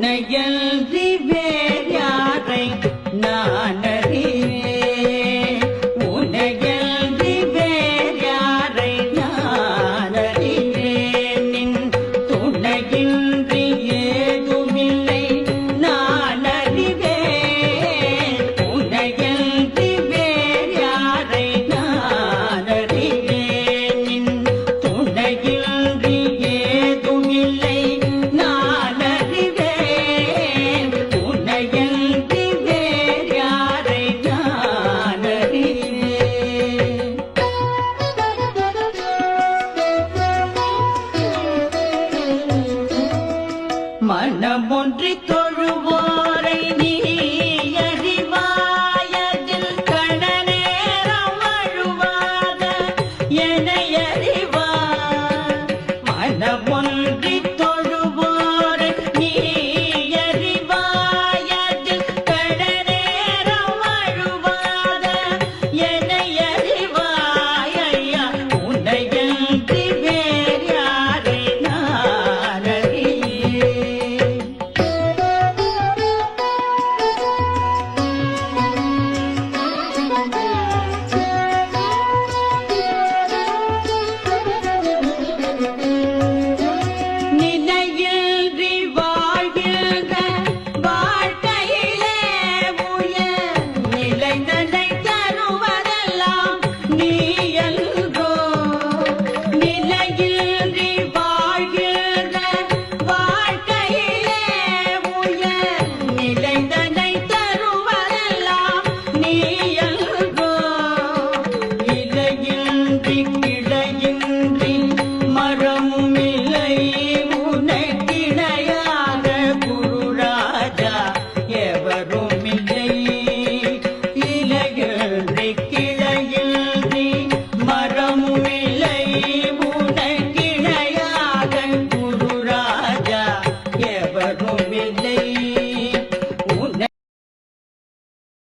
உன்னையன்றி வேறு யாரை நான் அறிவேன். உன்னையன்றி வேறு யாரை நான் அறிவேன். நின் துணையின்றி ஏதுமில்லை நான் அறிவேன். உன்னையன்றி வேறு யாரை நான் அறிவேன். நின் துணையின்றி ஏதுமில்லை நான் அறிவேன். உன்னையன்றி வேறு யாரை நான் அறிவேன். மனமொன்றி தொழுவோரை நீ